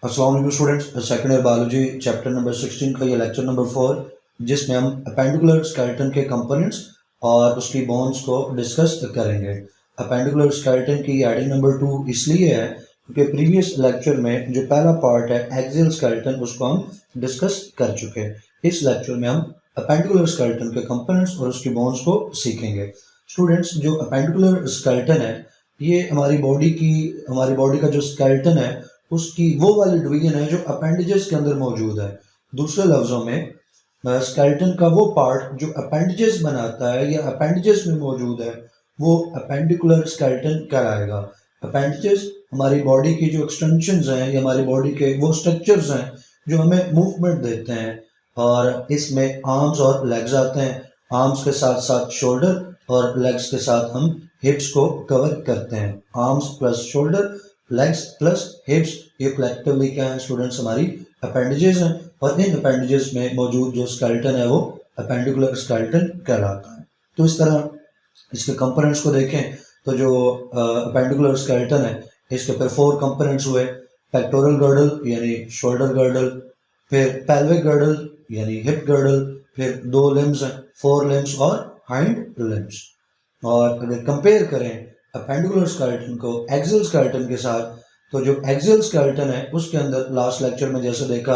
अस्सलाम वालेकुम students, second year biology chapter number 16 का ये लेक्चर नंबर 4 जिसमें हम अपेंडिकुलर स्केलेटन के कंपोनेंट्स और उसकी बोन्स को डिस्कस करेंगे। अपेंडिकुलर स्केलेटन की हेडिंग नंबर 2 इसलिए है क्योंकि प्रीवियस लेक्चर में जो पहला पार्ट है एक्सियल स्केलेटन उसको हम डिस्कस कर चुके हैं। इस लेक्चर में हम अपेंडिकुलर स्केलेटन के कंपोनेंट्स और उसकी बोन्स को सीखेंगे। स्टूडेंट्स, जो अपेंडिकुलर स्केलेटन है ये हमारी बॉडी का जो स्केलेटन है उसकी वो वाली डिवीजन है जो अपेंडेजेस के अंदर मौजूद है। दूसरे लफ्जों में स्केलेटन का वो पार्ट जो अपेंडेजेस बनाता है या अपेंडेजेस में मौजूद है वो अपेंडिकुलर स्केलेटन कहलाएगा। अपेंडेजेस हमारी बॉडी की जो एक्सटेंशंस हैं या हमारी बॉडी के वो स्ट्रक्चर्स हैं जो हमें मूवमेंट देते हैं, और इसमें आर्म्स और लेग्स आते हैं। आर्म्स के साथ साथ शोल्डर और लेग्स के साथ हम हिप्स को कवर करते हैं। Arms plus shoulder, legs plus हिप्स, ये कलेक्टिवली क्या है स्टूडेंट्स, हमारी अपेंडेजेस हैं। और इन अपेंडेजेस में मौजूद जो स्केलेटन है वो अपेंडिकुलर स्केलेटन कहलाता है। तो इस तरह इसके कंपोनेंट्स को देखें तो जो अपेंडिकुलर स्केलेटन है इसके फिर 4 कंपोनेंट्स हुए। पेक्टोरल गर्डल यानी शोल्डर गर्डल, फिर पेल्विक गर्डल यानी हिप गर्डल, फिर 2 लिम्स हैं, 4 लिम्स और हाइंड लिम्स। और अगर कंपेयर करें अपेंडिकुलर स्केलेटन को एक्सियल स्केलेटन के साथ, तो जो एक्सियल स्केलेटन है उसके अंदर लास्ट लेक्चर में जैसे देखा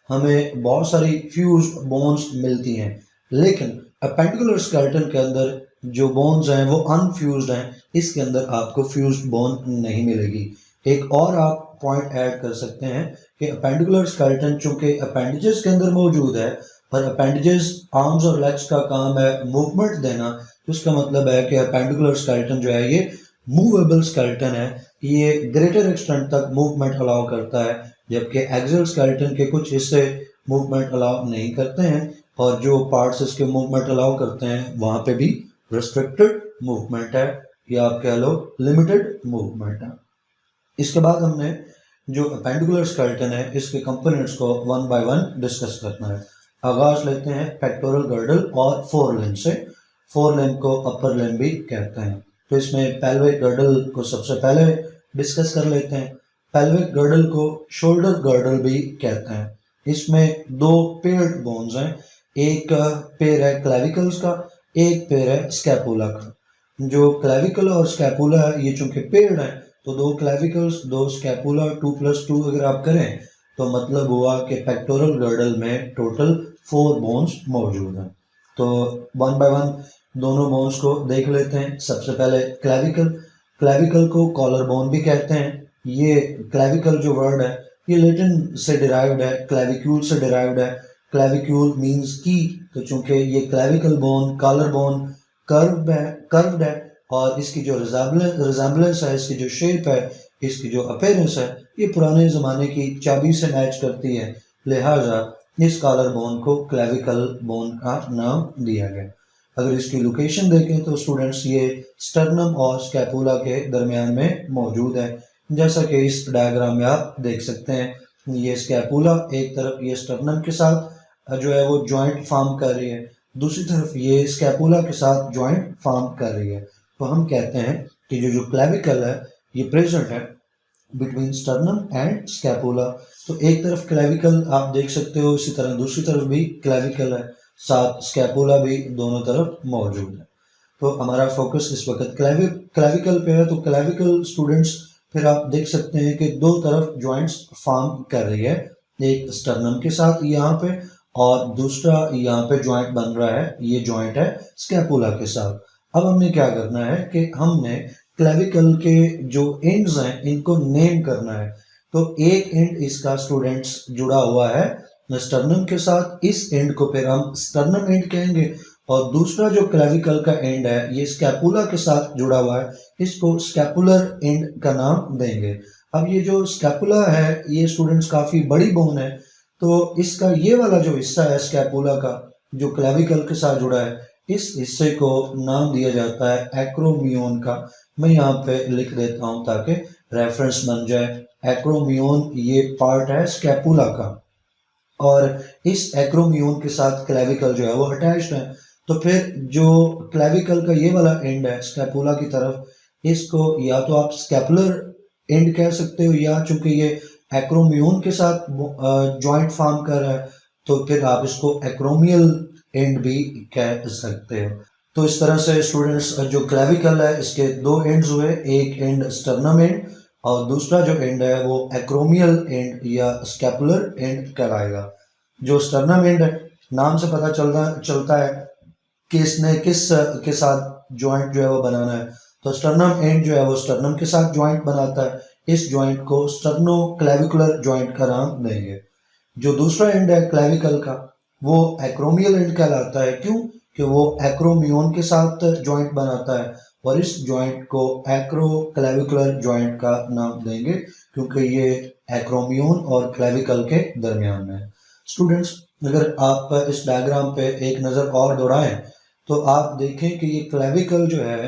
हमें बहुत सारी फ्यूज्ड बोन्स मिलती हैं, लेकिन अपेंडिकुलर स्केलेटन के अंदर जो बोन्स हैं वो अनफ्यूज्ड हैं। इसके अंदर आपको फ्यूज्ड बोन नहीं मिलेगी। एक और आप पॉइंट ऐड कर सकते हैं कि अपेंडिकुलर स्केलेटन चूंकि अपेंडेजेस के अंदर मौजूद है और अपेंडेजेस आर्म्स और लेग्स का काम है मूवमेंट देना, तो इसका मतलब है कि अपेंडिकुलर स्केलेटन जो है ये मूवेबल स्केलेटन है, ये ग्रेटर एक्सटेंट तक मूवमेंट अलाउ करता है, जबकि एक्सियल स्केलेटन के कुछ हिस्से मूवमेंट अलाउ नहीं करते हैं और जो पार्ट्स इसके मूवमेंट अलाउ करते हैं वहां पे भी रिस्ट्रिक्टेड मूवमेंट है या आप कह लो लिमिटेड मूवमेंट है। इसके बाद हमने जो अपेंडिकुलर स्केलेटन है इसके कंपोनेंट्स को 1 बाय 1 डिस्कस करना है। आगाज लेते हैं पेक्टोरल गर्डल और 4 लिम्ब से। 4 लिम्ब को अपर लिम्ब भी कहते हैं। तो इसमें पेल्विक गर्डल को सबसे पहले डिस्कस कर लेते हैं। पेल्विक गर्डल को शोल्डर गर्डल भी कहते हैं। इसमें 2 पेयर्ड बोन्स हैं, एक पेयर है क्लेविकल्स का, एक पेयर है स्कैपुला का। जो क्लेविकल और स्कैपुला है ये चूंकि पेयर्ड है तो 2 क्लेविकल्स 2 स्कैपुला 2+2 अगर आप करें तो मतलब हुआ कि पेक्टोरल गर्डल में टोटल 4 बोन्स मौजूद हैं। तो 1 बाय 1 दोनों बोन्स को देख लेते हैं। सबसे पहले क्लेविकल। क्लेविकल को कॉलर बोन भी कहते हैं। ये क्लेविकल जो वर्ड है ये लैटिन से डिराइव्ड है, क्लेविक्यूल से डिराइव्ड है। क्लेविक्यूल मींस की, तो चूंकि ये clavicle bone collar bone curved है और इसकी जो रिजेम्बलेंस है, इसकी जो शेप है, इसकी जो अपीयरेंस है ये पुराने ज़माने की चाबी से मैच करती है, लिहाजा इस कॉलर बोन को क्लेविकल बोन का नाम दिया गया। अगर इसकी लोकेशन देखें तो स्टूडेंट्स ये स्टर्नम और स्कैपुला के दरमियान में मौजूद है, जैसा कि इस डायग्राम में आप देख सकते हैं। ये स्कैपुला एक तरफ ये स्टर्नम के साथ जो है वो जॉइंट फॉर्म कर रही है, दूसरी तरफ ये स्कैपुला के साथ जॉइंट फॉर्म कर रही है। तो हम कहते हैं कि जो क्लेविकल है ये प्रेजेंट है बिटवीन स्टर्नम एंड स्कैपुला। तो एक तरफ क्लेविकल आप देख सकते हो, इसी तरह दूसरी तरफ भी क्लेविकल है, साथ स्कैपुला भी दोनों तरफ मौजूद है। तो हमारा फोकस इस वक्त क्लेविकल पे है। तो क्लेविकल स्टूडेंट्स फिर आप देख सकते हैं कि 2 तरफ जॉइंट्स फॉर्म कर रही है, एक स्टर्नम के साथ यहाँ पे और दूसरा यहाँ पे जॉइंट बन रहा है, ये जॉइंट है स्कैपुला के साथ। अब हमने क्या करना है कि हमने क्लेविकल के जो एंड्स हैं इनको नेम करना है। तो एक एंड इसका स्टूडेंट्स जुड़ा हुआ है स्टर्नम के साथ, इस एंड को फिर हम स्टर्नम एंड कहेंगे, और दूसरा जो क्लेविकल का एंड है ये स्कैपुला के साथ जुड़ा हुआ है, इसको स्कैपुलर एंड का नाम देंगे। अब ये जो स्कैपुला है ये स्टूडेंट्स काफी बड़ी बोन है, तो इसका ये वाला जो हिस्सा है स्कैपुला का जो क्लेविकल के साथ जुड़ा है, इस हिस्से को नाम दिया जाता है एक्रोमियन का। मैं यहाँ पे लिख देता हूँ ताकि रेफरेंस बन जाए। एक्रोमियन ये पार्ट है स्कैपुला का और इस एक्रोमियन के साथ क्लेविकल जो है वो अटैच्ड है। तो फिर जो क्लेविकल का ये वाला एंड है स्कैपुला की तरफ, इसको या तो आप स्कैपुलर एंड कह सकते हो, या चूंकि ये एक्रोमियन के साथ जॉइंट फॉर्म कर रहा है तो फिर आप इसको एक्रोमियल एंड भी कह सकते हो। तो इस तरह से स्टूडेंट्स जो क्लेविकल है इसके दो एंड्स हुए, एक एंड स्टर्नम एंड और दूसरा जो एंड है वो एक्रोमियल एंड या स्कैपुलर एंड कहलाएगा। जो स्टर्नम एंड है, नाम से पता चलता है कि इसने किस के साथ जॉइंट जो है वो बनाना है। तो स्टर्नम एंड जो है वो स्टर्नम के साथ जॉइंट बनाता है, इस जॉइंट को स्टर्नो क्लेविकुलर जॉइंट का नाम देंगे। जो दूसरा एंड है क्लेविकल का वो एक्रोमियल एंड कहलाता है। क्यों? कि वो एक्रोमियन के साथ जॉइंट बनाता है और इस जॉइंट को एक्रो क्लेविकुलर जॉइंट का नाम देंगे क्योंकि ये एक्रोमियन और क्लेविकल के दरमियान में है। स्टूडेंट्स अगर आप इस डायग्राम पे एक नज़र और दौड़ाएं तो आप देखें कि ये क्लेविकल जो है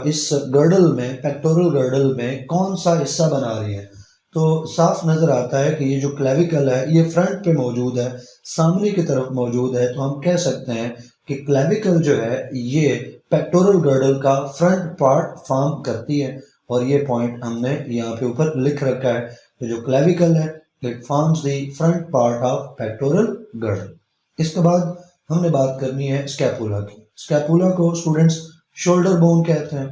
इस गर्डल में, पेक्टोरल गर्डल में कौन सा हिस्सा बना रही है। तो साफ नजर आता है कि ये जो क्लेविकल है ये फ्रंट पे मौजूद है, सामने की तरफ मौजूद है। तो हम कह सकते हैं कि क्लेविकल जो है ये पेक्टोरल गर्डल का फ्रंट पार्ट फॉर्म करती है और ये पॉइंट हमने यहाँ पे ऊपर लिख रखा है। तो जो क्लेविकल है it forms the front part of pectoral girdle. इसके बाद हमने बात करनी है स्कैपुला की। स्कैपुला को स्टूडेंट्स शोल्डर बोन कहते हैं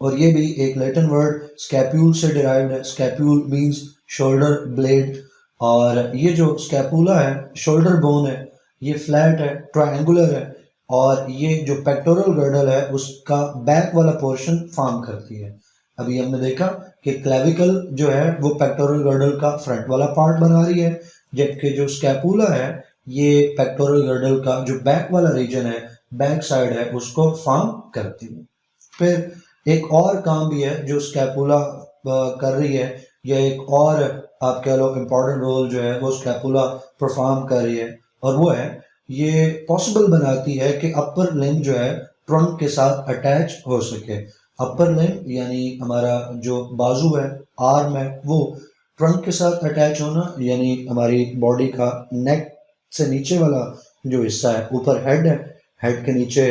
और ये भी एक लैटिन वर्ड स्कैप्यूल से डिराइव्ड है। स्कैप्यूल मींस शोल्डर ब्लेड और ये जो स्कैपुला है, शोल्डर बोन है, ये फ्लैट है, ट्रायंगुलर है और ये जो पेक्टोरल गर्डल है उसका बैक वाला पोर्शन फॉर्म करती है। अभी हमने देखा कि क्लेविकल जो है वो पेक्टोरल गर्डल का फ्रंट वाला पार्ट बना रही है, जबकि जो स्कैपुला है ये पेक्टोरल गर्डल का जो बैक वाला रीजन है, बैक साइड है, उसको फॉर्म करती है। फिर एक और काम भी है जो स्कैपुला कर रही है, या एक और आप कह लो इम्पोर्टेंट रोल जो है वो स्कैपुला परफॉर्म कर रही है और वो है ये पॉसिबल बनाती है कि अपर लिम्ब जो है ट्रंक के साथ अटैच हो सके। अपर लिम्ब यानी हमारा जो बाजू है, आर्म है, वो ट्रंक के साथ अटैच होना यानी हमारी बॉडी का नेक से नीचे वाला जो हिस्सा है, ऊपर हेड है, हेड के नीचे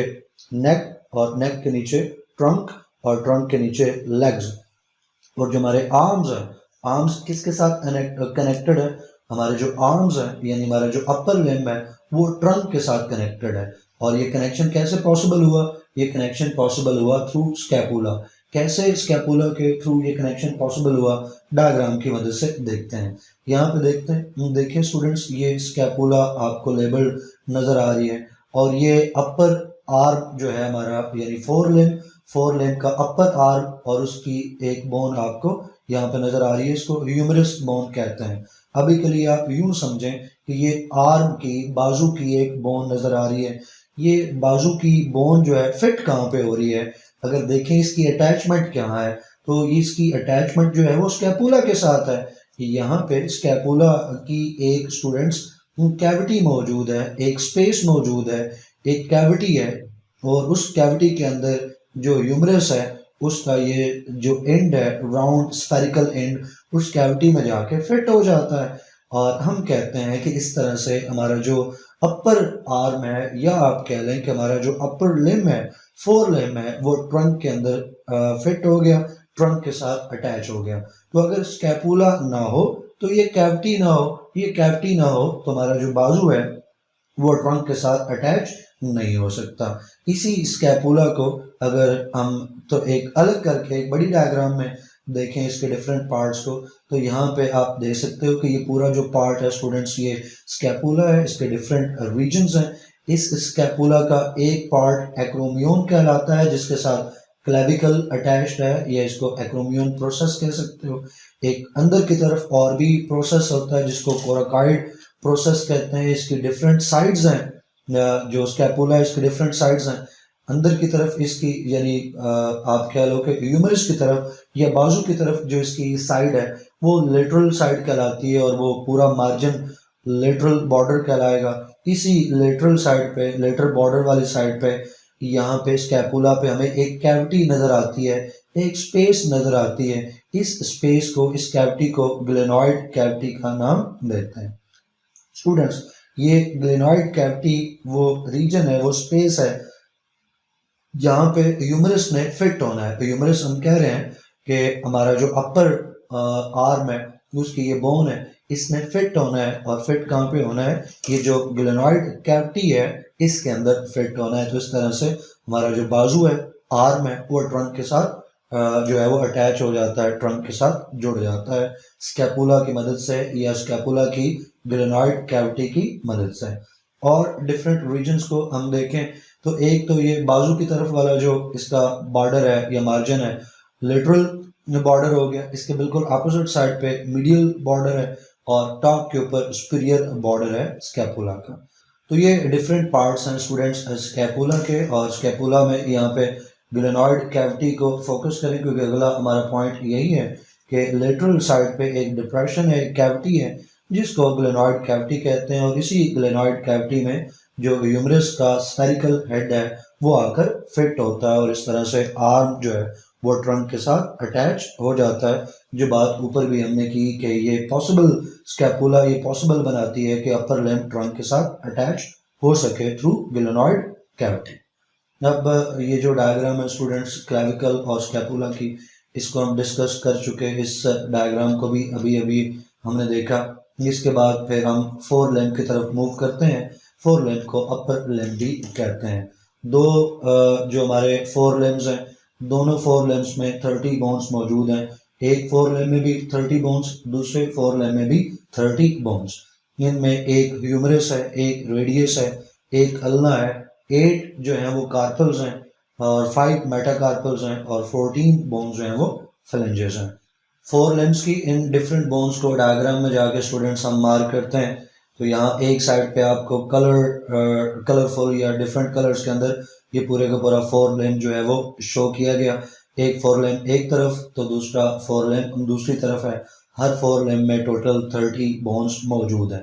नेक और नेक के नीचे ट्रंक और ट्रंक के नीचे लेग्स। और जो हमारे आर्म्स हैं, आर्म्स किसके साथ कनेक्टेड है? हमारे जो आर्म्स हैं यानी हमारा जो अपर लिम्ब है वो ट्रंक के साथ कनेक्टेड है। और ये कनेक्शन कैसे पॉसिबल हुआ? ये कनेक्शन पॉसिबल हुआ थ्रू स्कैपुला। कैसे स्कैपुला के थ्रू ये कनेक्शन पॉसिबल हुआ? डायग्राम की मदद से देखते हैं। यहाँ पे देखते हैं, देखिए स्टूडेंट्स ये स्कैपुला आपको लेबल्ड नजर आ रही है और ये अपर आर्म जो है हमारा यानी फोर लिम्ब का अपर आर्म और उसकी एक बोन आपको यहाँ पे नजर आ रही है, इसको ह्यूमरस बोन कहते हैं। अभी के लिए आप यूं समझें कि ये आर्म की, बाजू की एक बोन नजर आ रही है। ये बाजू की बोन जो है फिट कहाँ पे हो रही है? अगर देखें इसकी अटैचमेंट क्या है तो इसकी अटैचमेंट जो है वो स्कैपुला के साथ है। यहाँ पे स्कैपुला की एक स्टूडेंट्स कैविटी मौजूद है, एक स्पेस मौजूद है, एक कैविटी है और उस कैविटी के अंदर जो ह्यूमरस है उसका ये जो एंड है, राउंड स्फेरिकल एंड, उस कैविटी में जाके फिट हो जाता है। और हम कहते हैं कि इस तरह से हमारा जो अपर आर्म है या आप कह लें कि हमारा जो अपर लिम्ब है, फोर लिम्ब है, वो ट्रंक के अंदर फिट हो गया, ट्रंक के साथ अटैच हो गया। तो अगर स्कैपुला ना हो तो ये कैविटी ना हो, ये कैविटी ना हो तो हमारा जो बाजू है वो ट्रंक के साथ अटैच नहीं हो सकता। इसी स्कैपुला को अगर हम तो एक अलग करके एक बड़ी डायग्राम में देखें इसके डिफरेंट पार्ट्स को, तो यहाँ पे आप देख सकते हो कि ये पूरा जो पार्ट है स्टूडेंट्स ये स्कैपुला है, इसके डिफरेंट रीजन्स हैं। इस स्कैपुला का एक पार्ट एक्रोमियन कहलाता है जिसके साथ क्लेविकल अटैच्ड है, या इसको एक्रोमियन प्रोसेस कह सकते हो। एक अंदर की तरफ और भी प्रोसेस होता है जिसको कोराकॉइड प्रोसेस कहते हैं। इसकी डिफरेंट साइड्स हैं, जो स्कैपुला है इसके डिफरेंट साइड्स हैं। अंदर की तरफ इसकी यानी आप कह लो कि ह्यूमरस की तरफ या बाजू की तरफ जो इसकी साइड है वो लेटरल साइड कहलाती है और वो पूरा मार्जिन लेटरल बॉर्डर कहलाएगा। इसी लेटरल साइड पे, लेटरल बॉर्डर वाली साइड पे यहाँ पे स्कैपुला पे हमें एक कैविटी नजर आती है, एक स्पेस नजर आती है। इस स्पेस को, इस कैविटी को ग्लेनॉइड कैविटी का नाम देते हैं। स्टूडेंट्स ये ग्लेनॉइड कैविटी वो रीजन है, वो स्पेस है जहाँ पे ह्यूमरस ने फिट होना है। तो ह्यूमरस हम कह रहे हैं कि हमारा जो अपर आर्म है, उसकी ये बोन है इसने फिट होना है, और फिट कहाँ पे होना है, ये जो ग्लेनॉइड कैविटी है इसके अंदर फिट होना है। तो इस तरह से हमारा जो बाजू है, आर्म है, वो ट्रंक के साथ जो है वो अटैच हो जाता है, ट्रंक के साथ जुड़ जाता है स्कैपुला की मदद से या स्कैपुला की ग्लेनॉइड कैविटी की मदद से। और डिफरेंट रीजन्स को हम देखें तो एक तो ये बाजू की तरफ वाला जो इसका बॉर्डर है या मार्जिन है, लिटरल बॉर्डर हो गया। इसके बिल्कुल अपोजिट साइड पे मीडियल बॉर्डर है और टॉप के ऊपर सुपीरियर बॉर्डर है स्कैपुला का। तो ये डिफरेंट पार्ट्स हैं स्टूडेंट्स स्कैपुला के, और स्कैपुला में यहाँ पे ग्लेनॉइड कैविटी को फोकस करें क्योंकि अगला हमारा पॉइंट यही है कि लेटरल साइड पे एक डिप्रेशन है, एक कैविटी है जिसको ग्लेनॉइड कैविटी कहते हैं, और इसी ग्लेनॉइड कैविटी में जो ह्यूमरस का स्फेरिकल हेड है वो आकर फिट होता है, और इस तरह से आर्म जो है वो ट्रंक के साथ अटैच हो जाता है। जो बात ऊपर भी हमने की कि ये पॉसिबल स्कैपुला ये पॉसिबल बनाती है कि अपर लिम्ब ट्रंक के साथ अटैच हो सके थ्रू ग्लेनॉइड कैविटी। अब ये जो डायग्राम है स्टूडेंट्स क्लेविकल और स्कैपुला की, इसको हम डिस्कस कर चुके हैं, इस डायग्राम को भी अभी अभी हमने देखा। इसके बाद फिर हम फोर लिम्ब की तरफ मूव करते हैं। फोर लिम्ब को अपर लिम्ब भी कहते हैं। दो जो हमारे फोर लिम्ब्स हैं, दोनों फोर लिम्ब्स में 30 बोन्स मौजूद हैं। एक फोर लिम्ब में भी 30 बोन्स, दूसरे फोर लिम्ब में भी 30 बोन्स। इनमें एक ह्यूमरस है, एक रेडियस है, एक अल्ना है, 8 जो हैं वो कार्पल्स हैं और 5 मेटाकार्पल्स हैं, और 14 बोन्स जो हैं वो फ्लेंजेस हैं। फोर लिम्ब्स की इन डिफरेंट बोन्स को डायग्राम में जाके स्टूडेंट्स हम मार्क करते हैं। तो यहाँ एक साइड पे आपको कलरफुल या डिफरेंट कलर्स के अंदर ये पूरे का पूरा फोर लिम्ब जो है वो शो किया गया। एक फोर लिम्ब एक तरफ तो दूसरा फोर लिम्ब दूसरी तरफ है। हर फोर लिम्ब में टोटल 30 बोन्स मौजूद है।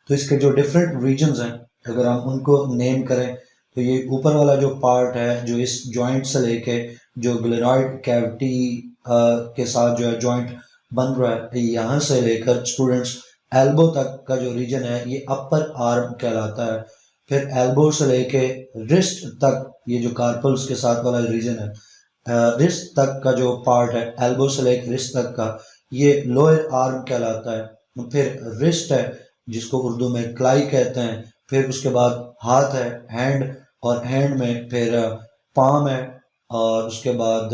तो इसके जो डिफरेंट रीजन्स हैं अगर हम उनको नेम करें तो ये ऊपर वाला जो पार्ट है जो इस जॉइंट से लेके जो ग्लेनॉइड कैविटी के साथ जो है जॉइंट बन रहा है, यहाँ से लेकर स्टूडेंट्स एल्बो तक का जो रीजन है ये अपर आर्म कहलाता है। फिर एल्बो से लेके रिस्ट तक ये जो कार्पल्स के साथ वाला रीजन है, रिस्ट तक का जो पार्ट है एल्बो से लेकर रिस्ट तक का, ये लोअर आर्म कहलाता है। फिर रिस्ट है जिसको उर्दू में क्लाई कहते हैं। फिर उसके बाद हाथ है, हैंड, और हैंड में फिर पाम है, और उसके बाद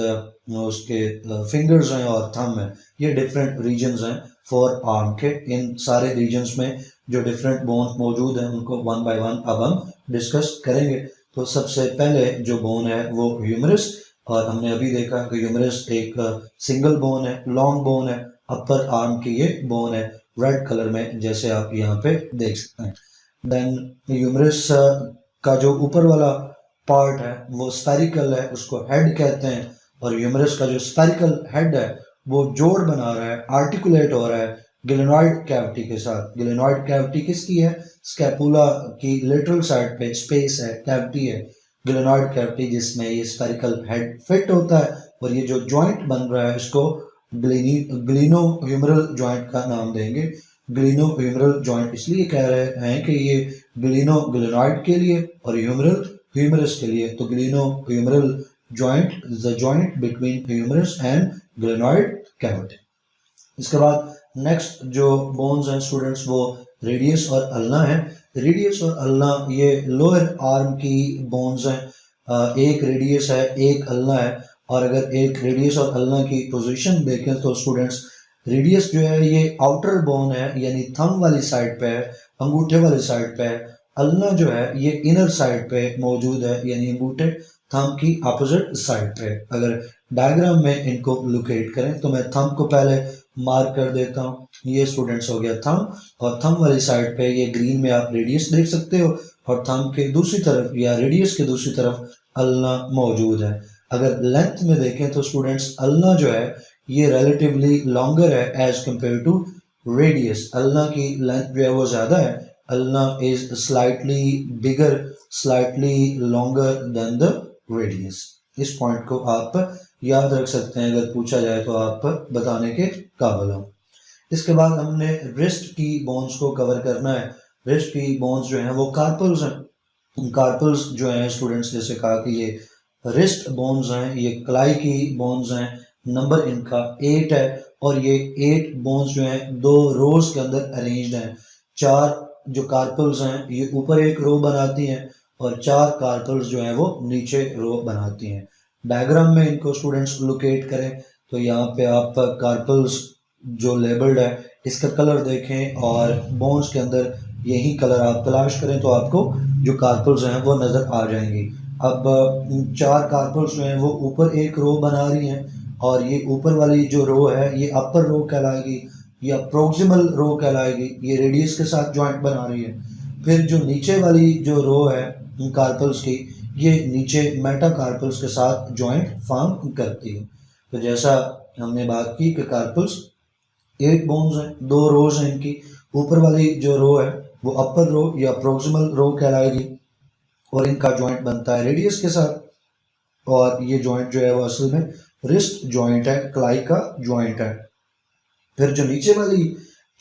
उसके फिंगर्स हैं और थंब है। ये डिफरेंट रीजन्स हैं फोर आर्म के। इन सारे रीजन्स में जो डिफरेंट बोन्स मौजूद हैं उनको वन बाय वन अब हम डिस्कस करेंगे। तो सबसे पहले जो बोन है वो ह्यूमरस, और हमने अभी देखा कि ह्यूमरस एक सिंगल बोन है, लॉन्ग बोन है, अपर आर्म की ये बोन है रेड कलर में जैसे आप यहाँ पे देख सकते हैं। देन ह्यूमरस का जो ऊपर वाला पार्ट है वो स्फेरिकल है, उसको हेड कहते हैं, और ह्यूमरस का जो स्फेरिकल हेड है वो जोड़ बना रहा है, आर्टिकुलेट हो रहा है ग्लेनॉइड कैविटी के साथ। ग्लेनॉइड कैविटी किसकी है? स्कैपुला की लेटरल साइड पे स्पेस है, कैविटी है ग्लेनॉइड कैविटी जिसमें ये स्फेरिकल हेड फिट होता है। और ये जो जॉइंट बन रहा है इसको ग्लिनो ह्यूमरल जॉइंट का नाम देंगे। ग्लिनो ह्यूमरल जॉइंट इसलिए कह रहे हैं कि ये ग्लिनो ग्लेनॉइड के लिए और ह्यूमरल ह्यूमरस के लिए। तो glenohumeral joint is the joint between humerus and glenoid cavity. इसके बाद नेक्स्ट जो बोन्स हैं स्टूडेंट्स वो रेडियस और अल्ना है। रेडियस और अल्ना ये लोअर आर्म की बोन्स हैं। एक रेडियस है, एक अल्ना है, और अगर एक रेडियस और अल्ना की पोजीशन देखें तो स्टूडेंट्स रेडियस जो है ये आउटर बोन है यानी थंब वाली साइड पे है, अंगूठे वाली साइड पे है। अल्ना जो है ये इनर साइड पे मौजूद है यानी अंगूठे थंब की अपोजिट साइड पे। अगर डायग्राम में इनको लोकेट करें तो मैं थंब को पहले मार्क कर देता हूँ। ये स्टूडेंट्स हो गया थंब, और थंब वाली साइड पे ये ग्रीन में आप रेडियस देख सकते हो, और थंब के दूसरी तरफ या रेडियस के दूसरी तरफ अल्ना मौजूद है। अगर लेंथ में देखें तो स्टूडेंट्स अल्ना जो है ये रिलेटिवली लॉन्गर है as compared to radius. Ulna की लेंथ जो है वो ज़्यादा है। Ulna is slightly bigger, slightly longer than the radius. इस पॉइंट को आप याद रख सकते हैं, अगर पूछा जाए तो आप बताने के काबिल हो। इसके बाद हमने रिस्ट की बोन्स को कवर करना है। रिस्ट की बोन्स जो हैं वो कार्पल्स हैं। कार्पल्स जो हैं स्टूडेंट्स जैसे कहा कि ये रिस्ट बोन्स हैं, ये क्लाई की बोन्स हैं, नंबर इनका 8 है, और ये 8 बोन्स जो हैं 2 रोज के अंदर अरेंज्ड हैं। 4 जो कार्पल्स हैं ये ऊपर एक रो बनाती हैं और 4 कार्पल्स जो हैं वो नीचे रो बनाती हैं। डायग्राम में इनको स्टूडेंट्स लोकेट करें तो यहाँ पे आप कार्पल्स जो लेबल्ड है इसका कलर देखें और बोन्स के अंदर यही कलर आप तलाश करें तो आपको जो कार्पल्स हैं वो नज़र आ जाएंगी। अब 4 कार्पल्स जो हैं वो ऊपर एक रो बना रही हैं और ये ऊपर वाली जो रो है ये अपर रो कहलाएगी या प्रोक्सिमल रो कहलाएगी, ये रेडियस के साथ जॉइंट बना रही है। फिर जो नीचे वाली जो रो है कार्पल्स की ये नीचे मेटा कार्पल्स के साथ जॉइंट फॉर्म करती है। तो जैसा हमने बात की कि कार्पल्स 8 बोन्स हैं, 2 रोज हैं इनकी। ऊपर वाली जो रो है वो अपर रो या प्रोक्सिमल रो कहलाएगी और इनका जॉइंट बनता है रेडियस के साथ और ये जॉइंट जो है वो असल में रिस्ट जॉइंट है, क्लाई का जॉइंट है। फिर जो नीचे वाली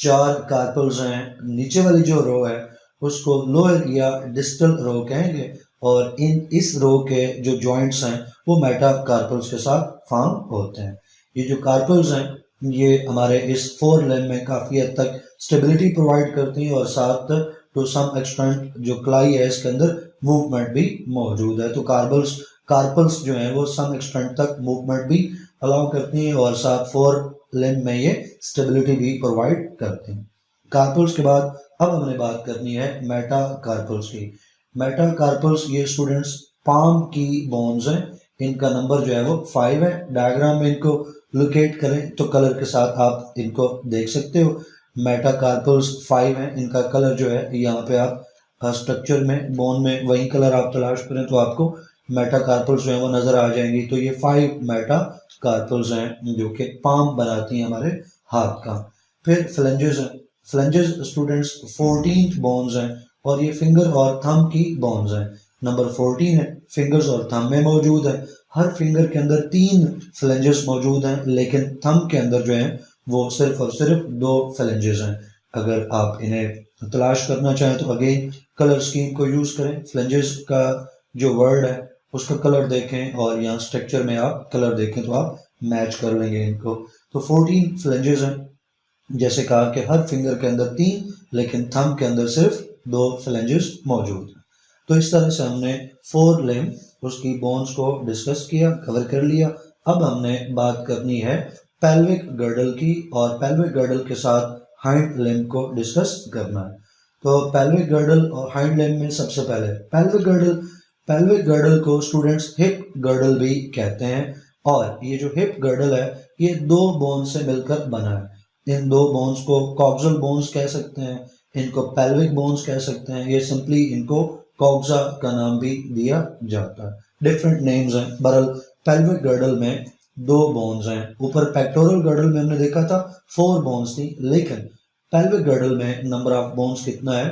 4 कार्पल्स हैं, नीचे वाली जो रो है उसको लोअर या डिस्टल रो कहेंगे और इस रो के जो जॉइंट्स हैं वो मेटा कार्पल्स के साथ फॉर्म होते हैं। ये जो कार्पल्स हैं ये हमारे इस 4 लिम्ब में काफ़ी हद तक स्टेबिलिटी प्रोवाइड करती हैं और साथ टू सम एक्सटेंट जो क्लाई है इसके अंदर मूवमेंट भी मौजूद है। तो कार्पल्स जो हैं वो सम एक्सटेंट तक मूवमेंट भी अलाउ करती हैं और साथ 4 लिम्ब में ये स्टेबिलिटी भी प्रोवाइड करते हैं। कार्पल्स के बाद अब हमने बात करनी है मेटा कार्पल्स की। मेटा कार्पल्स ये स्टूडेंट्स पाम की बोन्स हैं, इनका नंबर जो है वो 5 है। डायग्राम में इनको लोकेट करें तो कलर के साथ आप इनको देख सकते हो। मेटा कार्पल्स 5 हैं, इनका कलर जो है यहाँ पे आप स्ट्रक्चर में बोन में वही कलर आप तलाश करें तो आपको मेटा कार्पल्स जो है वो नज़र आ जाएंगी। तो ये 5 मेटा कार्पल्स हैं जो कि पाम बनाती हैं हमारे हाथ का। फिर फ्लेंजेस हैं, फ्लेंजेस स्टूडेंट्स 14 बोन्स हैं और ये फिंगर और थंब की बोन्स हैं। नंबर 14 है, फिंगर्स और थंब में मौजूद है। हर फिंगर के अंदर 3 फ्लेंजेस मौजूद हैं लेकिन थंब के अंदर जो है वो सिर्फ और सिर्फ 2 फ्लेंजेस हैं। अगर आप इन्हें तलाश करना चाहें तो अगेन कलर स्कीम को यूज़ करें। फ्लेंजेस का जो वर्ड है उसका कलर देखें और यहाँ स्ट्रक्चर में आप कलर देखें तो आप मैच कर लेंगे इनको। तो 14 फ्लेंजेस हैं, जैसे कहा कि हर फिंगर के अंदर 3 लेकिन थंब के अंदर सिर्फ 2 फ्लेंजेस मौजूद हैं। तो इस तरह से हमने 4 लिम्ब उसकी बोन्स को डिस्कस किया, कवर कर लिया। अब हमने बात करनी है पेल्विक गर्डल की और पेल्विक गर्डल के साथ हाइंड लिम्ब को डिस्कस करना है। तो पेल्विक गर्डल और हाइंड लिम्ब में सबसे पहले पेल्विक गर्डल को स्टूडेंट्स हिप गर्डल भी कहते हैं और ये जो हिप गर्डल है ये 2 बोन से मिलकर बना है। इन 2 बोन्स को कॉक्सल बोन्स कह सकते हैं, इनको पेल्विक बोन्स कह सकते हैं, ये सिंपली इनको कॉक्सा का नाम भी दिया जाता है। डिफरेंट नेम्स हैं। बहरहाल पेल्विक गर्डल में 2 बोन्स हैं। ऊपर पेक्टोरल गर्डल में हमने देखा था 4 बोन्स थी लेकिन पेल्विक गर्डल में नंबर ऑफ बोन्स कितना है,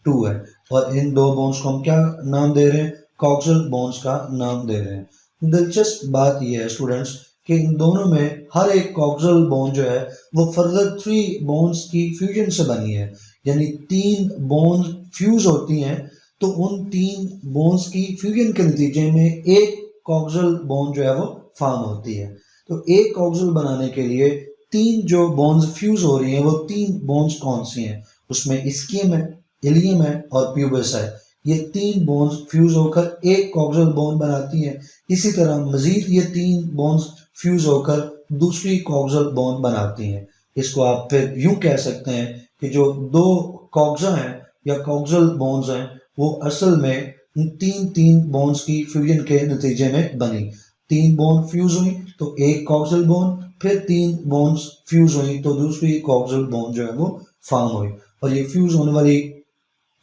2 है और इन 2 बोन्स को हम क्या नाम दे रहे हैं, कॉक्सल बोन्स का नाम दे रहे हैं। दिलचस्प बात यह है स्टूडेंट्स कि इन दोनों में हर एक कॉक्सल बोन जो है वो फर्दर 3 बोन्स की फ्यूजन से बनी है, यानी 3 बोन्स फ्यूज होती हैं तो उन 3 बोन्स की फ्यूजन के नतीजे में एक कॉक्सल बोन जो है वो फॉर्म होती है। तो एक कॉक्सल बनाने के लिए 3 जो बोन्स फ्यूज हो रही हैं वो 3 बोन्स कौन सी हैं, उसमें इस्कियम है, इलियम है और प्यूबस है। ये 3 बोन्स फ्यूज होकर एक कॉक्सल बोन बनाती हैं। इसी तरह मजीद ये 3 बोन्स फ्यूज होकर दूसरी कॉक्सल बोन बनाती हैं। इसको आप फिर यूं कह सकते हैं कि जो 2 कॉक्सा हैं या कॉक्सल बोन्स हैं वो असल में 3 बोन्स की फ्यूजन के नतीजे में बनी। 3 बोन फ्यूज हुई तो एक कॉक्सल बोन, फिर 3 बोन्स फ्यूज हुई तो दूसरी कॉक्सल बोन जो है वो फॉर्म हुई। और ये फ्यूज होने वाली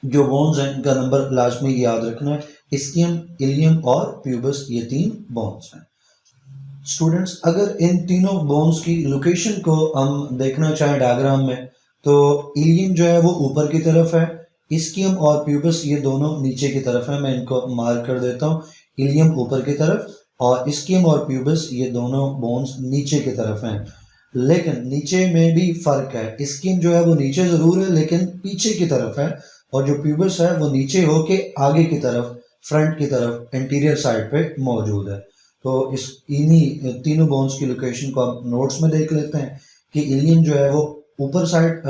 जो बोन्स हैं इनका नंबर लाजमी याद रखना है, इस्कियम, इलियम और प्यूबस, ये 3 बोन्स हैं। स्टूडेंट्स अगर इन तीनों बोन्स की लोकेशन को हम देखना चाहें डायग्राम में तो इलियम जो है वो ऊपर की तरफ है, इस्कियम और प्यूबस ये दोनों नीचे की तरफ है। मैं इनको मार्क कर देता हूँ, इलियम ऊपर की तरफ और इस्कियम और प्यूबस ये दोनों बोन्स नीचे की तरफ हैं। लेकिन नीचे में भी फर्क है, इस्कियम जो है वो नीचे ज़रूर है लेकिन पीछे की तरफ है और जो प्यूबस है वो नीचे होके आगे की तरफ, फ्रंट की तरफ, इंटीरियर साइड पे मौजूद है। तो इस इन्हीं तीनों बोन्स की लोकेशन को आप नोट्स में देख लेते हैं कि इलियम जो है वो ऊपर साइड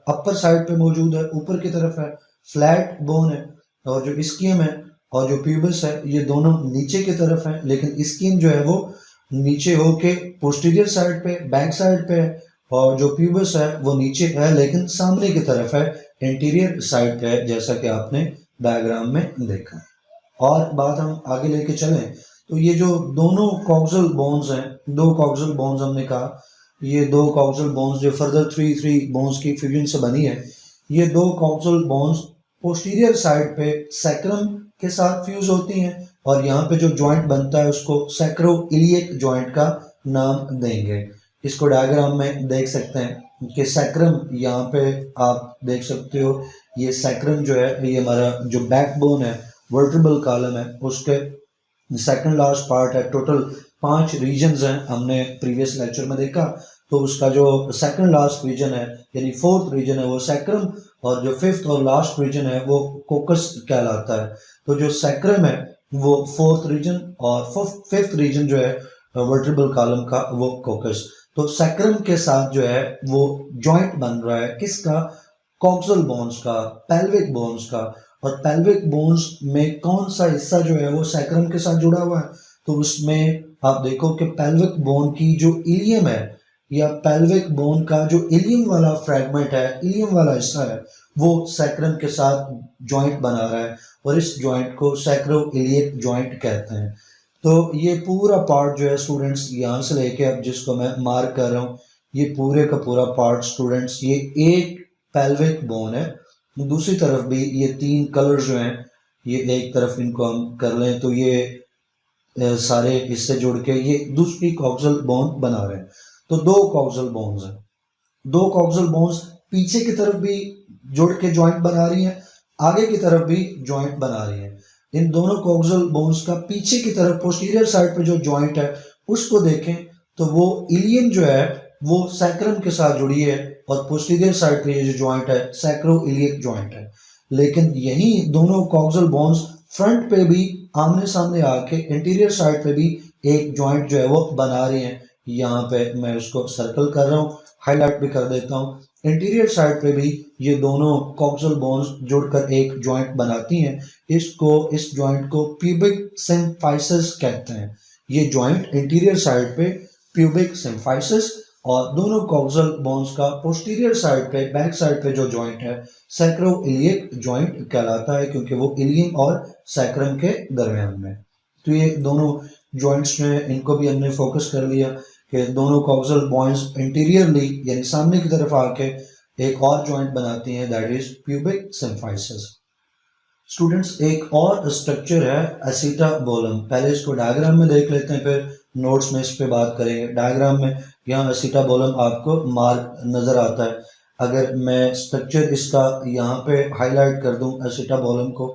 अपर साइड पे मौजूद है, ऊपर की तरफ है, फ्लैट बोन है, और जो इस्कियम है और जो प्यूबस है ये दोनों नीचे की तरफ है, लेकिन इस्कियम जो है वो नीचे होके पोस्टीरियर साइड पे, बैक साइड पे है, और जो प्यूबस है वो नीचे है लेकिन सामने की तरफ है, एंटीरियर साइड पे है, जैसा कि आपने डायग्राम में देखा। और बात हम आगे लेके चलें तो ये जो दोनों कॉक्सल बोन्स हैं, दो कॉक्सल बोन्स हमने कहा, ये दो कॉक्सल बोन्स जो फर्दर थ्री बोन्स की फ्यूजन से बनी है, ये दो कॉक्सल बोन्स पोस्टीरियर साइड पे सैक्रम के साथ फ्यूज होती हैं, और यहाँ पे जो जॉइंट बनता है उसको सैक्रोइलियक जॉइंट का नाम देंगे। इसको डायग्राम में देख सकते हैं कि सैक्रम, यहाँ पे आप देख सकते हो ये सैक्रम जो है ये हमारा जो बैकबोन है, वर्टेब्रल कॉलम है, उसके सेकंड लास्ट पार्ट है। टोटल 5 रीजन्स हैं, हमने प्रीवियस लेक्चर में देखा। तो उसका जो सेकंड लास्ट रीजन है यानी फोर्थ रीजन है वो सैक्रम, और जो फिफ्थ और लास्ट रीजन है वो कोकस कहलाता है। तो जो सैक्रम है वो फोर्थ रीजन और फिफ्थ रीजन जो है वर्टेब्रल कॉलम का वो कोकस। तो सैक्रम के साथ जो है वो जॉइंट बन रहा है किसका? कॉक्सल बोन्स का, पेल्विक बोन्स का। और पेल्विक बोन्स में कौन सा हिस्सा जो है वो सैक्रम के साथ जुड़ा हुआ है? तो उसमें आप देखो कि पेल्विक बोन की जो इलियम है, या पेल्विक बोन का जो इलियम वाला फ्रैगमेंट है, इलियम वाला हिस्सा है, वो सैक्रम के साथ जॉइंट बना रहा है, और इस जॉइंट को सैक्रोइलियक जॉइंट कहते हैं। तो ये पूरा पार्ट जो है स्टूडेंट्स, यहाँ से लेके अब जिसको मैं मार्क कर रहा हूँ, ये पूरे का पूरा पार्ट स्टूडेंट्स ये एक पेल्विक बोन है। दूसरी तरफ भी ये 3 कलर जो हैं, ये एक तरफ इनको हम कर लें तो ये सारे इससे जुड़ के ये दूसरी कॉक्सल बोन बना रहे हैं। तो 2 कॉक्सल बोन्स हैं, 2 कॉक्सल बोन्स पीछे की तरफ भी जुड़ के जॉइंट बना रही हैं, आगे की तरफ भी जॉइंट बना रही हैं। इन दोनों कॉक्सल बोन्स का पीछे की तरफ पोस्टीरियर साइड पे जो जॉइंट है उसको देखें तो वो इलियम जो है वो सैक्रम के साथ जुड़ी है, और पोस्टीरियर साइड पे ये जो जॉइंट है सैक्रोइलियक जॉइंट है। लेकिन यही दोनों कॉक्सल बोन्स फ्रंट पे भी आमने सामने आके एंटीरियर साइड पे भी एक जॉइंट जो है वो बना रही हैं। यहाँ पे मैं उसको सर्कल कर रहा हूँ, हाईलाइट भी कर देता हूँ। इंटीरियर साइड पे भी ये दोनों कॉक्सल बोन्स जुड़कर एक जॉइंट बनाती हैं। इस जॉइंट को प्यूबिक सिम्फाइसिस कहते हैं। ये जॉइंट इंटीरियर साइड पे प्यूबिक सिम्फाइसिस, और दोनों कॉक्सल बोन्स का पोस्टीरियर साइड पे, बैक साइड पे जो जॉइंट है सैक्रोइलियक जॉइंट कहलाता है, क्योंकि वो इलियम और सैक्रम के दरमियान में। तो ये दोनों जॉइंट्स में इनको भी हमने फोकस कर लिया कि दोनों कॉक्सल बोन्स इंटीरियरली यानी सामने की तरफ आके एक और जॉइंट बनाती हैं, that is pubic symphysis. Students एक और स्ट्रक्चर है एसिटाबोलम, पहले इसको डायग्राम में देख लेते हैं फिर नोट्स में इस पे बात करेंगे। डायग्राम में यहाँ एसिटाबोलम आपको मार्क नजर आता है। अगर मैं स्ट्रक्चर इसका यहाँ पे हाईलाइट कर दूं एसिटाबोलम को,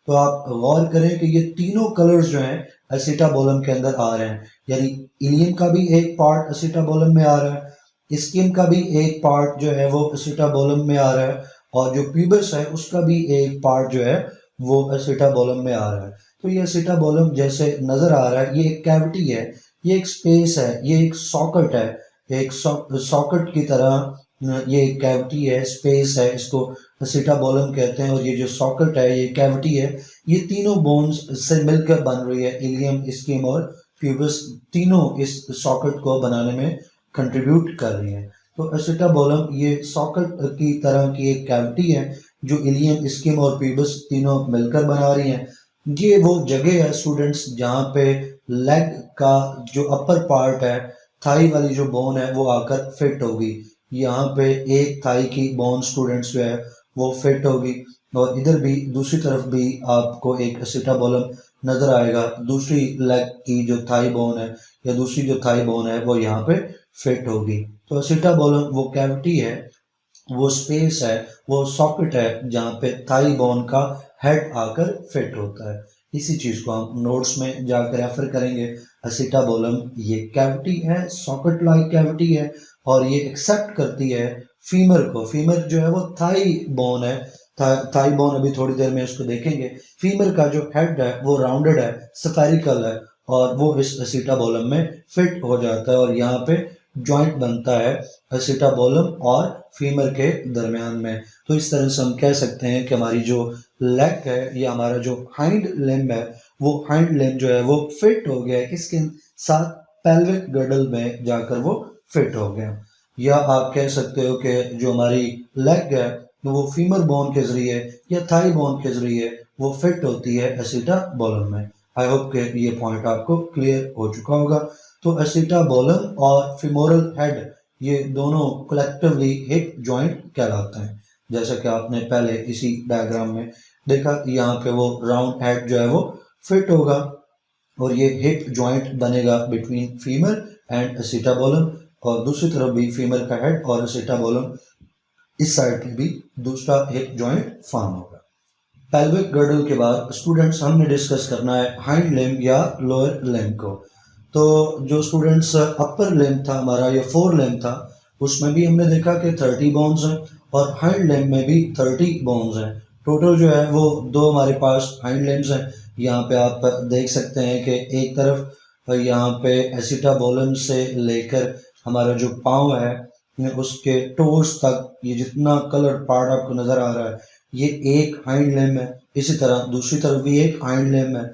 तो आप गौर करें कि ये तीनों कलर्स जो हैं एसिटाबोलम के अंदर आ रहे हैं, यानी इलियम का भी एक पार्ट एसिटाबोलम में आ रहा है, स्किन का भी एक पार्ट जो है वो एसिटाबोलम में आ रहा है, और जो प्यूबस है उसका भी एक पार्ट जो है वो एसिटाबोलम में आ रहा है। तो ये एसिटाबोलम जैसे नजर आ रहा है, ये एक कैविटी है, ये एक स्पेस है, ये एक सॉकेट है, एक सॉकेट की तरह ये एक कैविटी है, स्पेस है, इसको एसिटाबोलम कहते हैं। और ये जो सॉकेट है, ये कैविटी है, ये तीनों बोन्स से मिलकर बन रही है। इलियम, स्किन और प्यूबस तीनों इस सॉकेट को बनाने में कंट्रीब्यूट कर रही हैं। तो एसिटाबोलम ये सॉकेट की तरह की एक कैविटी है जो इलियम, स्किन और प्यूबस तीनों मिलकर बना रही हैं। ये वो जगह है स्टूडेंट्स जहाँ पे लेग का जो अपर पार्ट है, थाई वाली जो बोन है वो आकर फिट होगी। यहाँ पे एक थाई की बोन स्टूडेंट्स जो है वो फिट होगी, और इधर भी दूसरी तरफ भी आपको एक एसिटाबोलम नजर आएगा। दूसरी लेग की जो थाई बोन है या दूसरी जो थाई बोन है वो यहाँ पे फिट होगी। तो एसिटाबोलम वो कैविटी है, वो स्पेस है, वो सॉकेट है जहाँ पे थाई बोन का हेड आकर फिट होता है। इसी चीज को हम नोट्स में जाकर रेफर करेंगे। एसिटाबोलम ये कैविटी है, सॉकेट लाइक कैविटी है, और ये एक्सेप्ट करती है फीमर को। फीमर जो है वो थाई बोन है, थाई बोन अभी थोड़ी देर में इसको देखेंगे। फीमर का जो हेड है वो राउंडेड है, स्फेरिकल है, और वो इस एसिटाबोलम में फिट हो जाता है, और यहाँ पे जॉइंट बनता है एसिटाबोलम और फीमर के दरमियान में। तो इस तरह से हम कह सकते हैं कि हमारी जो लेग है या हमारा जो हाइंड लिम्ब है, वो हाइंड लिम्ब जो है वो फिट हो गया है किसके साथ, पेल्विक गर्डल में जाकर वो फिट हो गया। या आप कह सकते हो कि जो हमारी लेग है वो फीमर बोन के जरिए या थाई बोन के जरिए वो फिट होती है एसिटाबोलम में। आई होप कि ये पॉइंट आपको क्लियर हो चुका होगा। तो एसिटाबोलम और फिमोरल हेड ये दोनों कलेक्टिवली हिप जॉइंट कहलाते हैं। जैसा कि आपने पहले इसी डायग्राम में देखा, यहाँ पे वो राउंड हेड जो है वो फिट होगा और ये हिप जॉइंट बनेगा बिटवीन फीमर एंड एसिटाबोलम, और दूसरी तरफ भी फीमर का हेड और एसिटाबोलम इस साइड पे भी दूसरा हिप जॉइंट फॉर्म होगा। पेल्विक गर्डल के बाद स्टूडेंट्स हमने डिस्कस करना है हाइंड लिम्ब या लोअर लिम्ब को। तो जो स्टूडेंट्स अपर लिम्ब था हमारा या फोर लिम्ब था, उसमें भी हमने देखा कि 30 बोन्स हैं और हाइंड लिम्ब में भी 30 बोन्स हैं। टोटल जो है वो दो हमारे पास हाइंड लिम्ब्स हैं। यहाँ पे आप देख सकते हैं कि एक तरफ यहाँ पे एसिटाबोलम से लेकर हमारा जो पाँव है उसके टोस तक ये जितना कलर पार्ट आपको नजर आ रहा है ये एक हाइंड लिम्ब है। इसी तरह दूसरी तरफ भी एक हाइंड लिम्ब है।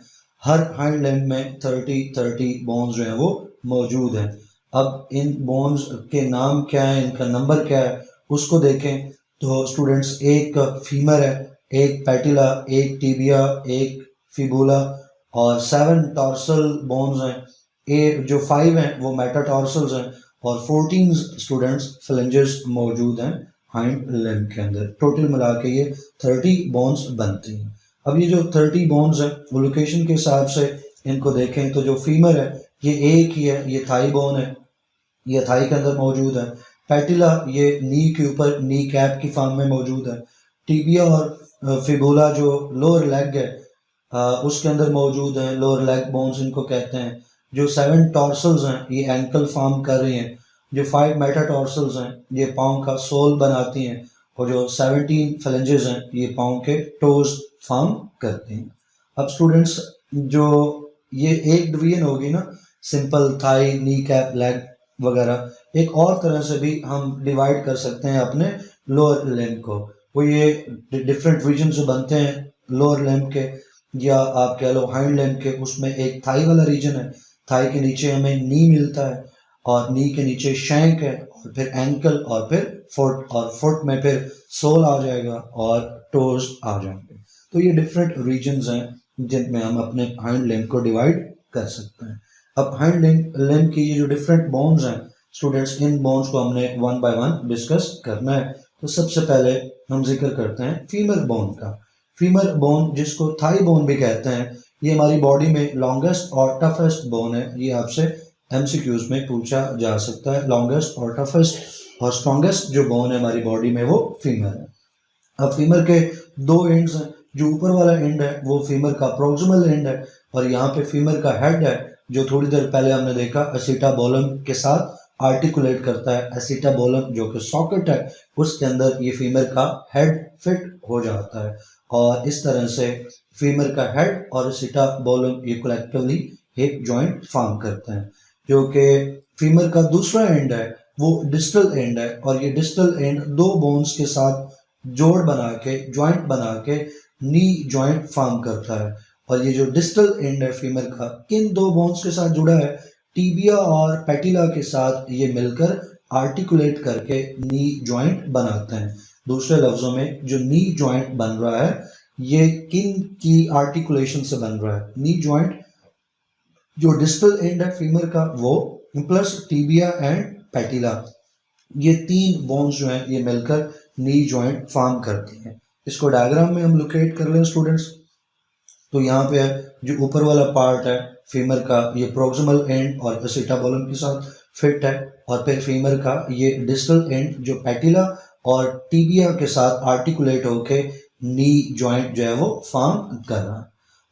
हर हाइंड लिम्ब में 30 बोन्स जो हैं वो मौजूद हैं। अब इन बोन्स के नाम क्या है, इनका नंबर क्या है उसको देखें। तो स्टूडेंट्स एक फीमर है, एक पैटिला, एक टीबिया, एक फिबुला और 7 टॉर्सल बोन्स हैं। जो 5 हैं वो मेटाटॉर्सल्स हैं और 14 स्टूडेंट्स फ्लेंजेस मौजूद हैं हाइंड लिम्ब के अंदर। टोटल मिला के ये 30 बोन्स बनते हैं। अब ये जो 30 बोन्स हैं वो लोकेशन के हिसाब से इनको देखें तो जो फीमर है ये एक ही है, ये थाई बोन है, ये थाई के अंदर मौजूद है। पैटिला ये नी के ऊपर नी कैप की फॉर्म में मौजूद है। टीबिया और फिबुला जो लोअर लेग है उसके अंदर मौजूद है, लोअर लेग बोन्स इनको कहते हैं। जो 7 टॉर्सल्स हैं ये एंकल फॉर्म कर रही हैं। जो 5 मेटाटॉर्सल्स हैं ये पाँव का सोल बनाती हैं और जो 17 फ्लेंजेस हैं ये पाँव के टोज फॉर्म करते हैं। अब स्टूडेंट्स जो ये एक डिवीजन होगी ना, simple thigh, knee cap, leg वगैरह, एक और तरह से भी हम डिवाइड कर सकते हैं अपने लोअर लिम्ब को। वो ये डिफरेंट रीजन से बनते हैं लोअर लिम्ब के, या आप कह लो हाइंड लिम्ब के। उसमें एक थाई वाला रीजन है, थाई के नीचे हमें नी मिलता है और नी के नीचे शैंक है और फिर एंकल और फिर फुट, और फुट में फिर सोल आ जाएगा और टोज आ जाएंगे। तो ये डिफरेंट रीजन्स हैं जिनमें हम अपने हाइंड लिम्ब को डिवाइड कर सकते हैं। अब हाइंड लिम्ब की ये जो डिफरेंट बोन्स हैं स्टूडेंट्स, इन बोन्स को हमने वन बाय वन डिस्कस करना है। तो सबसे पहले हम जिक्र करते हैं फीमर बोन का। फीमर बोन जिसको थाई बोन भी कहते हैं, ये हमारी बॉडी में लॉन्गेस्ट और टफेस्ट बोन है। ये आपसे एमसीक्यूज में पूछा जा सकता है। लॉन्गेस्ट और टफेस्ट और स्ट्रॉन्गेस्ट जो बोन है हमारी बॉडी में वो फीमर है। अब फीमर के दो एंड्स हैं। जो ऊपर वाला एंड है वो फीमर का प्रोक्सिमल एंड है और यहाँ पे फीमर का हेड है जो थोड़ी देर पहले हमने देखा एसिटाबोलम के साथ आर्टिकुलेट करता है। एसिटाबोलम जो कि सॉकेट है उसके अंदर ये फीमर का हेड फिट हो जाता है और इस तरह से फीमर का हेड और एसिटाबोलम ये कलेक्टिवली हिप जॉइंट फॉर्म करते हैं। जो कि फीमर का दूसरा एंड है वो डिस्टल एंड है और ये डिस्टल एंड दो बोन्स के साथ जोड़ बना के, जॉइंट बना के नी जॉइंट फॉर्म करता है। और ये जो डिस्टल एंड है फीमर का किन दो बोन्स के साथ जुड़ा है, टीबिया और पैटिला के साथ ये मिलकर आर्टिकुलेट करके नी जॉइंट बनाते हैं। दूसरे लफ्जों में जो नी जॉइंट बन रहा है ये किन की आर्टिकुलेशन से बन रहा है, नी जॉइंट जो डिस्टल एंड है फीमर का वो प्लस टीबिया एंड पैटिला, ये तीन बोन्स जो हैं ये मिलकर नी जॉइंट फॉर्म करती हैं। इसको डायग्राम में हम लोकेट कर लें स्टूडेंट्स। तो यहाँ पे जो ऊपर वाला पार्ट है फीमर का ये प्रोक्सिमल एंड और एसिटाबोलम के साथ फिट है और फिर फीमर का ये डिस्टल एंड जो पैटिला और टीबिया के साथ आर्टिकुलेट होके नी जॉइंट जो है वो फॉर्म कर रहा है।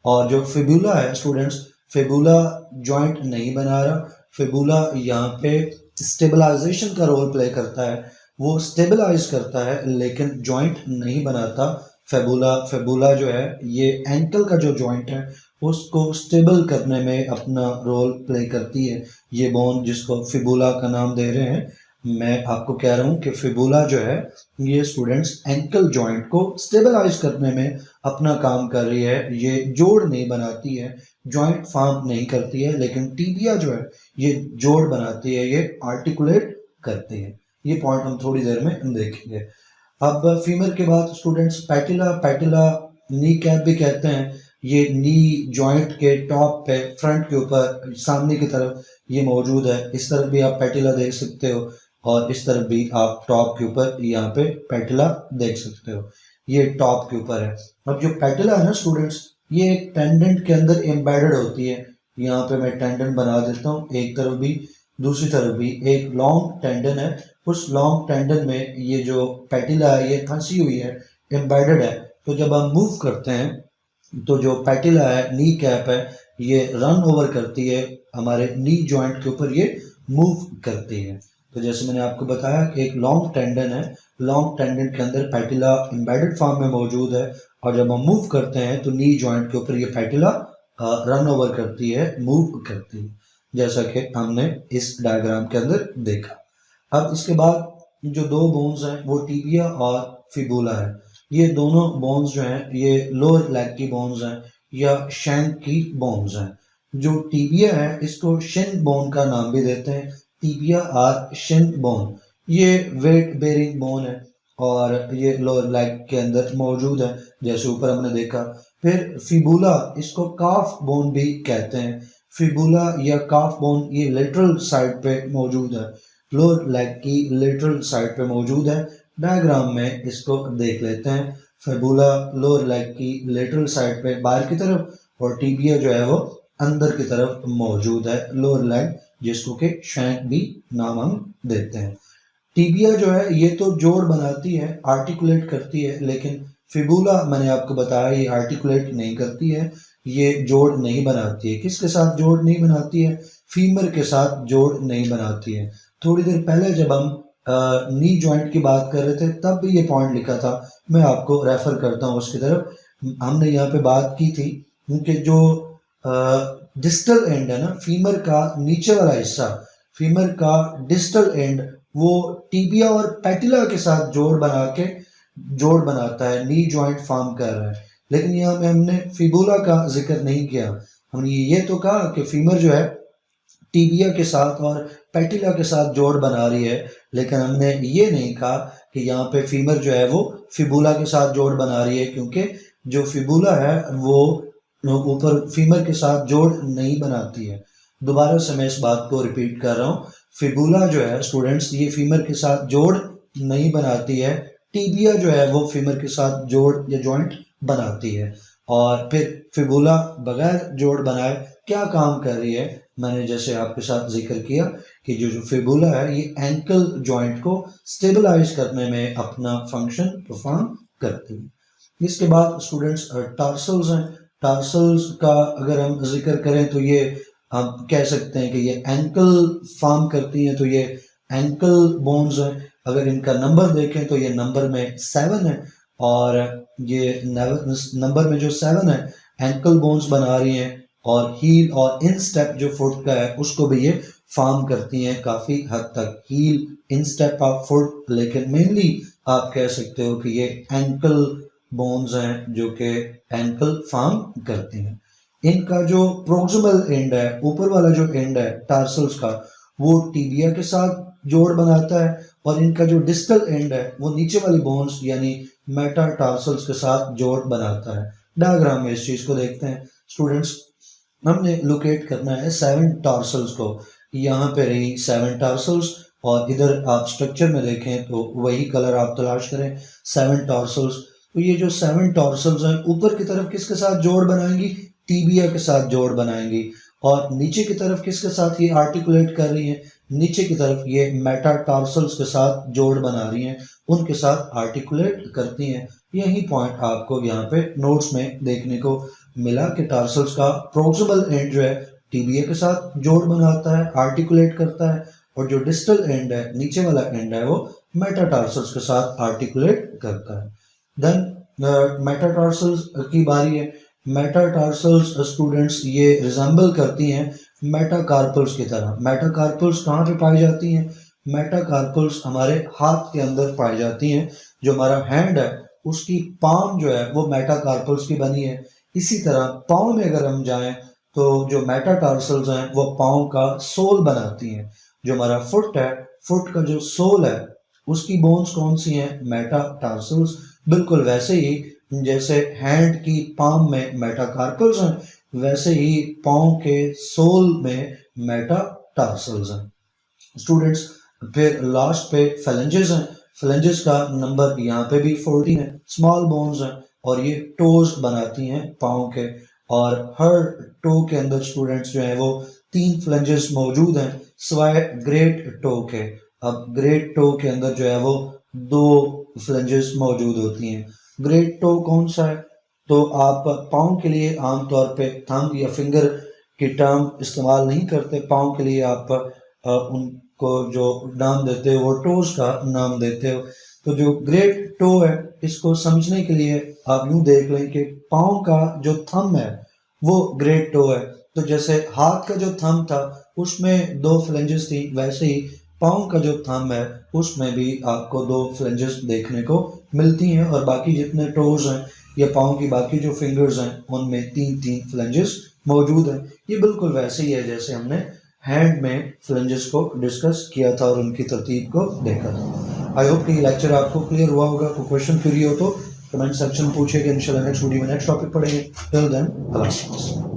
और जो फिबुला है स्टूडेंट्स, फिबुला जॉइंट नहीं बना रहा। फिबुला यहाँ पे स्टेबलाइजेशन का रोल प्ले करता है, वो स्टेबलाइज करता है लेकिन जॉइंट नहीं बनाता। फेबुला जो है ये एंकल का जो जॉइंट है उसको स्टेबल करने में अपना रोल प्ले करती है। ये बोन जिसको फिबुला का नाम दे रहे हैं, मैं आपको कह रहा हूँ कि फिबुला जो है ये स्टूडेंट्स एंकल जॉइंट को स्टेबलाइज करने में अपना काम कर रही है। ये जोड़ नहीं बनाती है, जॉइंट फॉर्म नहीं करती है, लेकिन टीबिया जो है ये जोड़ बनाती है, ये आर्टिकुलेट करती है। ये पॉइंट हम थोड़ी देर में देखेंगे। अब फीमेल के बाद स्टूडेंट्स पैटिला, पैटिला नी कैप भी कहते हैं। ये नी जॉइंट के टॉप पे फ्रंट के ऊपर सामने की तरफ ये मौजूद है। इस तरफ भी आप पैटिला देख सकते हो और इस तरफ भी आप टॉप के ऊपर यहाँ पे पैटिला देख सकते हो। ये टॉप के ऊपर है। अब जो पैटिला है ना स्टूडेंट्स, ये एक टेंडेंट के अंदर एम्बेडेड होती है। यहाँ पे मैं टेंडेंट बना देता हूँ, एक तरफ भी दूसरी तरफ भी एक लॉन्ग टेंडन है। उस लॉन्ग टेंडन में ये जो पैटिला है ये फंसी हुई है, एम्बेडेड है। तो जब हम मूव करते हैं तो जो पैटिला है, नी कैप है, ये रन ओवर करती है हमारे नी जॉइंट के ऊपर, ये मूव करती है। तो जैसे मैंने आपको बताया कि एक लॉन्ग टेंडन है, लॉन्ग टेंडन के अंदर पैटिला एम्बेडेड फॉर्म में मौजूद है और जब हम मूव करते हैं तो नी जॉइंट के ऊपर ये पैटिला रन ओवर करती है, मूव करती है, जैसा कि हमने इस डायग्राम के अंदर देखा। अब इसके बाद जो दो बोन्स हैं वो टिबिया और फिबुला है। ये दोनों बोन्स जो हैं ये लोअर लेग की बोन्स हैं या शैंक की बोन्स हैं। जो टिबिया है इसको शिन बोन का नाम भी देते हैं, टिबिया और शिन बोन। ये वेट बेरिंग बोन है और ये लोअर लेग के अंदर मौजूद है, जैसे ऊपर हमने देखा। फिर फिबुला, इसको काफ बोन भी कहते हैं। फिबुला या काफ बोन ये लेटरल साइड पे मौजूद है, लोअर लेग की लेटरल साइड पे मौजूद है। डायग्राम में इसको देख लेते हैं। फिबुला लोअर लेग की लेटरल साइड पे बाहर की तरफ और टिबिया जो है वो अंदर की तरफ मौजूद है, लोअर लेग, जिसको कि शैंक भी नाम हम देते हैं। टिबिया जो है ये तो जोड़ बनाती है, आर्टिकुलेट करती है, लेकिन फिबुला मैंने आपको बताया ये आर्टिकुलेट नहीं करती है, ये जोड़ नहीं बनाती है। किसके साथ जोड़ नहीं बनाती है? फीमर के साथ जोड़ नहीं बनाती है। थोड़ी देर पहले जब हम नी जॉइंट की बात कर रहे थे तब भी ये पॉइंट लिखा था, मैं आपको रेफर करता हूँ उसकी तरफ। हमने यहाँ पे बात की थी कि जो डिस्टल एंड है ना, फीमर का नीचे वाला हिस्सा, फीमर का डिस्टल एंड, वो टीबिया और पैटिला के साथ जोड़ बना के जोड़ बनाता है, नी जॉइंट फॉर्म कर रहा है। लेकिन यहाँ में हमने फिबुला का जिक्र नहीं किया। हमने ये तो कहा कि फीमर जो है टीबिया के साथ और पैटिला के साथ जोड़ बना रही है, लेकिन हमने ये नहीं कहा कि यहाँ पे फीमर जो है वो फिबुला के साथ जोड़ बना रही है, क्योंकि जो फिबुला है वो ऊपर फीमर के साथ जोड़ नहीं बनाती है। दोबारा से मैं इस बात को रिपीट कर रहा हूँ, फिबुला जो है स्टूडेंट्स ये फीमर के साथ जोड़ नहीं बनाती है, टीबिया जो है वो फीमर के साथ जोड़ या जॉइंट बनाती है। और फिर फिबुला बगैर जोड़ बनाए क्या काम कर रही है? मैंने जैसे आपके साथ जिक्र किया कि जो फिबुला है ये एंकल जॉइंट को स्टेबलाइज करने में अपना फंक्शन परफॉर्म करती है। इसके बाद स्टूडेंट्स टार्सल्स हैं। टार्सल्स का अगर हम जिक्र करें तो ये हम कह सकते हैं कि ये एंकल फॉर्म करती हैं, तो ये एंकल बोन्स हैं। अगर इनका नंबर देखें तो ये नंबर में 7 है और ये नंबर में जो 7 है एंकल बोन्स बना रही हैं और हील और इंस्टेप जो फुट का है उसको भी ये फॉर्म करती हैं काफ़ी हद तक, हील इंस्टेप ऑफ फुट। लेकिन मेनली आप कह सकते हो कि ये एंकल बोन्स हैं जो कि एंकल फॉर्म करती हैं। इनका जो प्रोक्सिमल एंड है, ऊपर वाला जो एंड है टार्सल्स का, वो टिबिया के साथ जोड़ बनाता है और इनका जो डिस्टल एंड है वो नीचे वाली बोन्स यानी मेटाटार्सल्स के साथ जोड़ बनाता है। डायग्राम में इस चीज़ को देखते हैं स्टूडेंट्स। हमने लोकेट करना है 7 टार्सल्स को। यहाँ पे रही 7 टार्सल्स और इधर आप स्ट्रक्चर में देखें तो वही कलर आप तलाश करें, 7 टार्सल्स। तो ये जो 7 टार्सल्स हैं ऊपर की तरफ किसके साथ जोड़ बनाएंगी? टीबिया के साथ जोड़ बनाएंगी। और नीचे की तरफ किसके साथ ये आर्टिकुलेट कर रही हैं? नीचे की तरफ ये मेटाटार्सल्स के साथ जोड़ बना रही हैं, उनके साथ आर्टिकुलेट करती हैं। यही पॉइंट आपको यहाँ पे नोट्स में देखने को मिला कि टार्सल्स का प्रोक्सिमल एंड जो है टीबिया के साथ जोड़ बनाता है, आर्टिकुलेट करता है, और जो डिस्टल एंड है, नीचे वाला एंड है, वो मेटाटार्सल्स के साथ आर्टिकुलेट करता है। देन मेटाटार्सल्स की बारी है। मेटाटार्सल्स स्टूडेंट्स ये रिजेंबल करती हैं मेटाकार्पल्स की तरह। मेटाकार्पल्स कहाँ पे पाई जाती हैं? मेटाकार्पल्स हमारे हाथ के अंदर पाई जाती हैं। जो हमारा हैंड है उसकी पाम जो है वो मेटाकार्पल्स की बनी है। इसी तरह पाँव में अगर हम जाएं तो जो मेटाटार्सल्स हैं वो पाँव का सोल बनाती हैं। जो हमारा फुट है, फुट का जो सोल है उसकी बोन्स कौन सी हैं? मेटाटार्सल्स। बिल्कुल वैसे ही जैसे हैंड की पाम में मेटाकार्पल्स हैं वैसे ही पाँव के सोल में मेटाटार्सल्स हैं। स्टूडेंट्स फिर लास्ट पे फेलेंजेस हैं। फेलेंजेस का नंबर यहाँ पे भी 14 है। स्मॉल बोन्स हैं और ये टोज बनाती हैं पाँव के, और हर टो के अंदर स्टूडेंट्स जो हैं वो 3 फ्लेंजेस मौजूद हैं सिवाय ग्रेट टो के। अब ग्रेट टो के अंदर जो है वो 2 फ्लेंजेस मौजूद होती हैं। ग्रेट टो कौन सा है? तो आप पाँव के लिए आमतौर पे थंब या फिंगर की टर्म इस्तेमाल नहीं करते। पाँव के लिए आप उनको जो नाम देते हो वो टोज का नाम देते हो। तो जो ग्रेट टो है इसको समझने के लिए आप यूं देख लें कि पाँव का जो थंब है वो ग्रेट टो है। तो जैसे हाथ का जो थंब था उसमें 2 फ्लेंजेस थी, वैसे ही पाँव का जो थंब है उसमें भी आपको 2 फ्लेंजेस देखने को मिलती हैं, और बाकी जितने टोज हैं या पाँव की बाकी जो फिंगर्स हैं उनमें 3-3 फ्लेंजेस मौजूद हैं। ये बिल्कुल वैसे ही है जैसे हमने हैंड में फ्लेंजेस को डिस्कस किया था और उनकी तरतीब को देखा था। आई होप कि ये लेक्चर आपको क्लियर हुआ होगा। कोई क्वेश्चन क्वेरी हो तो कमेंट सेक्शन में पूछिएगा। इंशाल्लाह नेक्स्ट वीडियो में नेक्स्ट टॉपिक पढ़ेंगे। टिल देन अल्लाह हाफ़िज़।